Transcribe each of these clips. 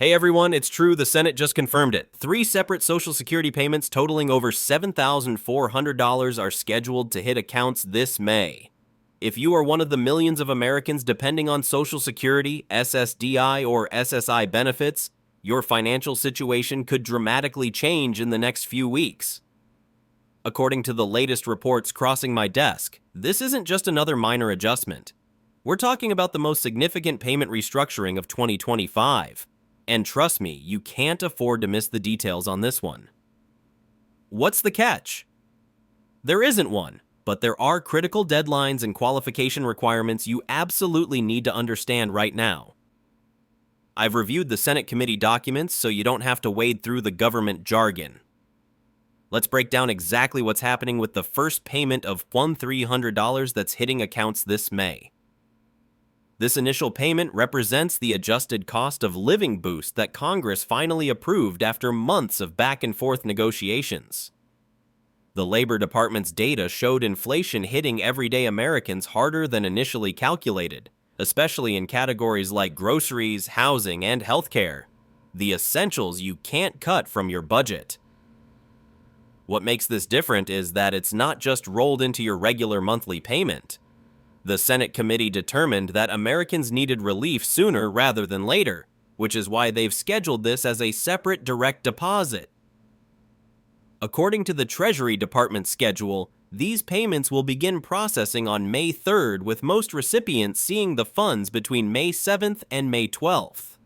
Hey everyone, it's true, the Senate just confirmed it. 3 separate Social Security payments totaling over $7,400 are scheduled to hit accounts this May. If you are one of the millions of Americans depending on Social Security, SSDI, or SSI benefits, your financial situation could dramatically change in the next few weeks. According to the latest reports crossing my desk, this isn't just another minor adjustment. We're talking about the most significant payment restructuring of 2025. And trust me, you can't afford to miss the details on this one. What's the catch? There isn't one, but there are critical deadlines and qualification requirements you absolutely need to understand right now. I've reviewed the Senate committee documents so you don't have to wade through the government jargon. Let's break down exactly what's happening with the first payment of $1,300 that's hitting accounts this May. This initial payment represents the adjusted cost of living boost that Congress finally approved after months of back-and-forth negotiations. The Labor Department's data showed inflation hitting everyday Americans harder than initially calculated, especially in categories like groceries, housing, and healthcare, the essentials you can't cut from your budget. What makes this different is that it's not just rolled into your regular monthly payment. The Senate committee determined that Americans needed relief sooner rather than later, which is why they've scheduled this as a separate direct deposit. According to the Treasury Department schedule, these payments will begin processing on May 3rd, with most recipients seeing the funds between May 7th and May 12th.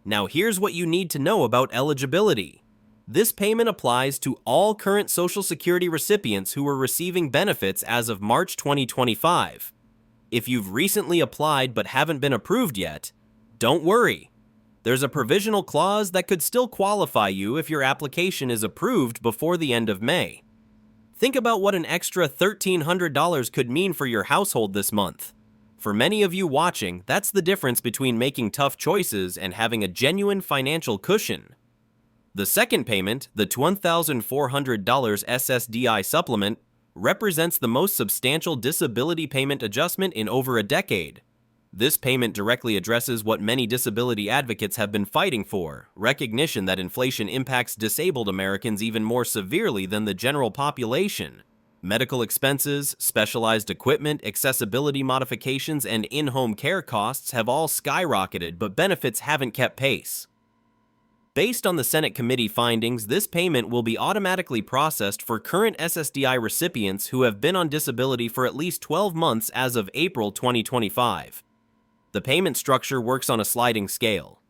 Now here's what you need to know about eligibility. This payment applies to all current Social Security recipients who were receiving benefits as of March 2025. If you've recently applied but haven't been approved yet, don't worry. There's a provisional clause that could still qualify you if your application is approved before the end of May. Think about what an extra $1,300 could mean for your household this month. For many of you watching, that's the difference between making tough choices and having a genuine financial cushion. The second payment, the $1,400 SSDI supplement, represents the most substantial disability payment adjustment in over a decade. This payment directly addresses what many disability advocates have been fighting for: recognition that inflation impacts disabled Americans even more severely than the general population. Medical expenses, specialized equipment, accessibility modifications, and in-home care costs have all skyrocketed, but benefits haven't kept pace. Based on the Senate committee findings, this payment will be automatically processed for current SSDI recipients who have been on disability for at least 12 months as of April 2025. The payment structure works on a sliding scale.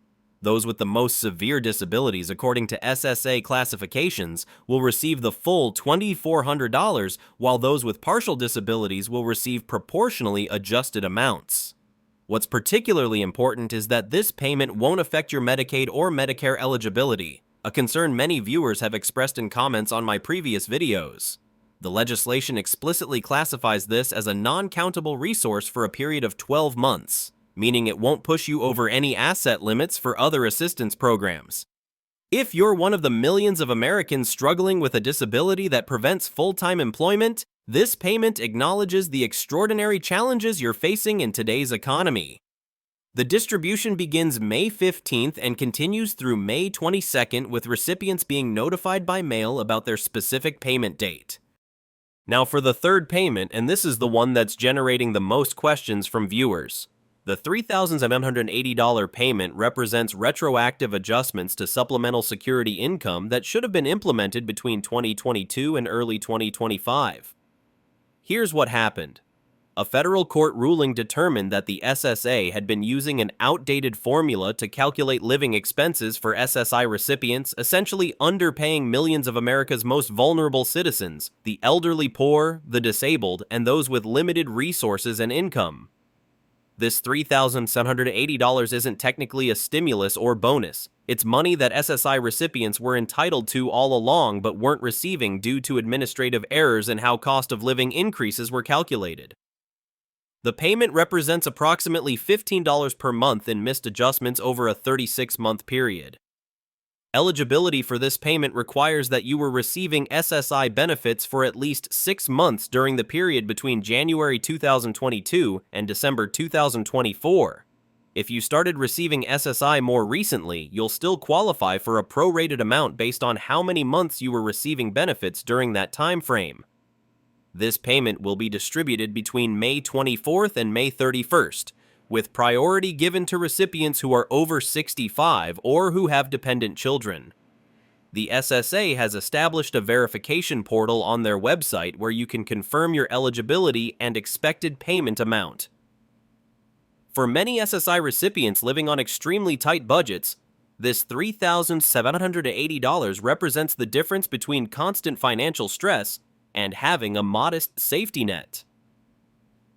Those with the most severe disabilities, according to SSA classifications, will receive the full $2,400, while those with partial disabilities will receive proportionally adjusted amounts. What's particularly important is that this payment won't affect your Medicaid or Medicare eligibility, a concern many viewers have expressed in comments on my previous videos. The legislation explicitly classifies this as a non-countable resource for a period of 12 months, meaning it won't push you over any asset limits for other assistance programs. If you're one of the millions of Americans struggling with a disability that prevents full-time employment, this payment acknowledges the extraordinary challenges you're facing in today's economy. The distribution begins May 15th and continues through May 22nd, with recipients being notified by mail about their specific payment date. Now for the third payment, and this is the one that's generating the most questions from viewers. The $3,780 payment represents retroactive adjustments to supplemental security income that should have been implemented between 2022 and early 2025. Here's what happened. A federal court ruling determined that the SSA had been using an outdated formula to calculate living expenses for SSI recipients, essentially underpaying millions of America's most vulnerable citizens, the elderly poor, the disabled, and those with limited resources and income. This $3,780 isn't technically a stimulus or bonus. It's money that SSI recipients were entitled to all along but weren't receiving due to administrative errors in how cost of living increases were calculated. The payment represents approximately $15 per month in missed adjustments over a 36-month period. Eligibility for this payment requires that you were receiving SSI benefits for at least 6 months during the period between January 2022 and December 2024. If you started receiving SSI more recently, you'll still qualify for a prorated amount based on how many months you were receiving benefits during that time frame. This payment will be distributed between May 24th and May 31st, with priority given to recipients who are over 65 or who have dependent children. The SSA has established a verification portal on their website where you can confirm your eligibility and expected payment amount. For many SSI recipients living on extremely tight budgets, this $3,780 represents the difference between constant financial stress and having a modest safety net.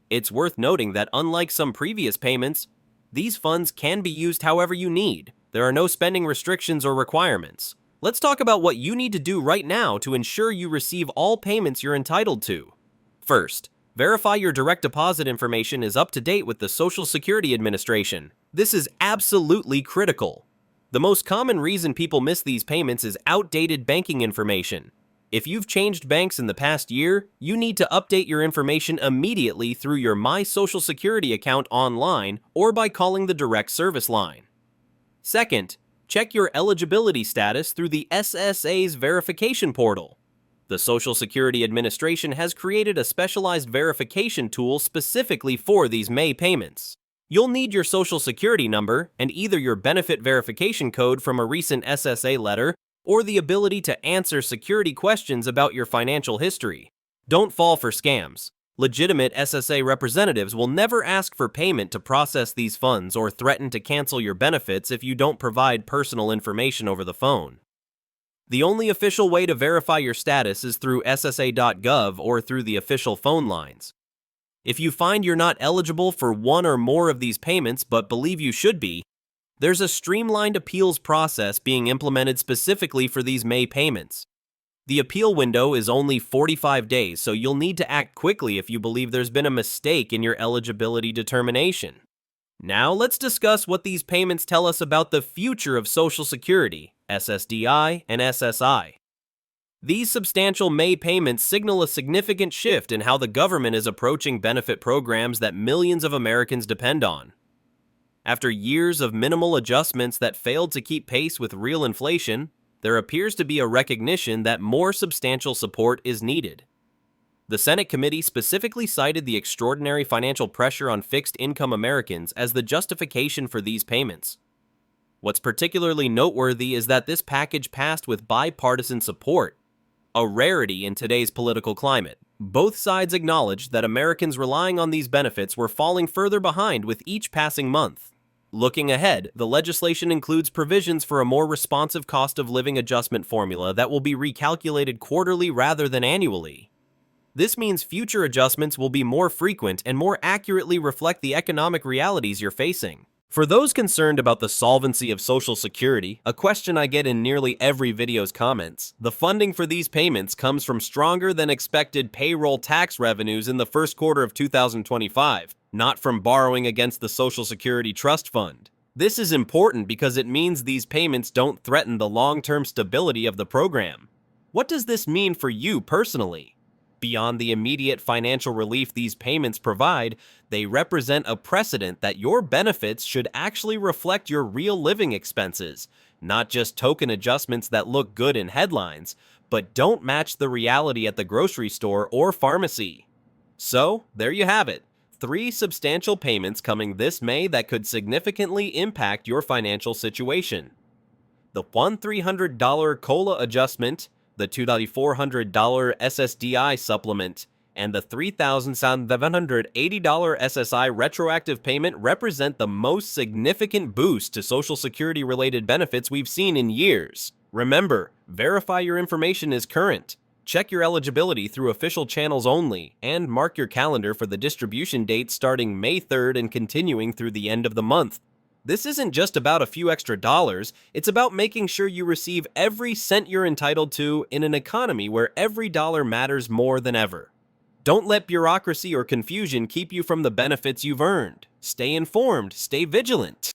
It's worth noting that unlike some previous payments, these funds can be used however you need. There are no spending restrictions or requirements. Let's talk about what you need to do right now to ensure you receive all payments you're entitled to. First, verify your direct deposit information is up to date with the Social Security Administration. This is absolutely critical. The most common reason people miss these payments is outdated banking information. If you've changed banks in the past year, you need to update your information immediately through your My Social Security account online or by calling the direct service line. Second, check your eligibility status through the SSA's verification portal. The Social Security Administration has created a specialized verification tool specifically for these May payments. You'll need your Social Security number and either your benefit verification code from a recent SSA letter or the ability to answer security questions about your financial history. Don't fall for scams. Legitimate SSA representatives will never ask for payment to process these funds or threaten to cancel your benefits if you don't provide personal information over the phone. The only official way to verify your status is through SSA.gov or through the official phone lines. If you find you're not eligible for one or more of these payments but believe you should be, there's a streamlined appeals process being implemented specifically for these May payments. The appeal window is only 45 days, so you'll need to act quickly if you believe there's been a mistake in your eligibility determination. Now let's discuss what these payments tell us about the future of Social Security, SSDI, and SSI. These substantial May payments signal a significant shift in how the government is approaching benefit programs that millions of Americans depend on. After years of minimal adjustments that failed to keep pace with real inflation, there appears to be a recognition that more substantial support is needed. The Senate committee specifically cited the extraordinary financial pressure on fixed-income Americans as the justification for these payments. What's particularly noteworthy is that this package passed with bipartisan support, a rarity in today's political climate. Both sides acknowledged that Americans relying on these benefits were falling further behind with each passing month. Looking ahead, the legislation includes provisions for a more responsive cost of living adjustment formula that will be recalculated quarterly rather than annually. This means future adjustments will be more frequent and more accurately reflect the economic realities you're facing. For those concerned about the solvency of Social Security, a question I get in nearly every video's comments, the funding for these payments comes from stronger than expected payroll tax revenues in the first quarter of 2025, not from borrowing against the Social Security Trust Fund. This is important because it means these payments don't threaten the long-term stability of the program. What does this mean for you personally? Beyond the immediate financial relief these payments provide, they represent a precedent that your benefits should actually reflect your real living expenses, not just token adjustments that look good in headlines, but don't match the reality at the grocery store or pharmacy. So, there you have it. 3 substantial payments coming this May that could significantly impact your financial situation. The $1,300 COLA adjustment, the $2,400 SSDI supplement, and the $3,780 SSI retroactive payment represent the most significant boost to Social Security-related benefits we've seen in years. Remember, verify your information is current. Check your eligibility through official channels only, and mark your calendar for the distribution date starting May 3rd and continuing through the end of the month. This isn't just about a few extra dollars, it's about making sure you receive every cent you're entitled to in an economy where every dollar matters more than ever. Don't let bureaucracy or confusion keep you from the benefits you've earned. Stay informed, stay vigilant.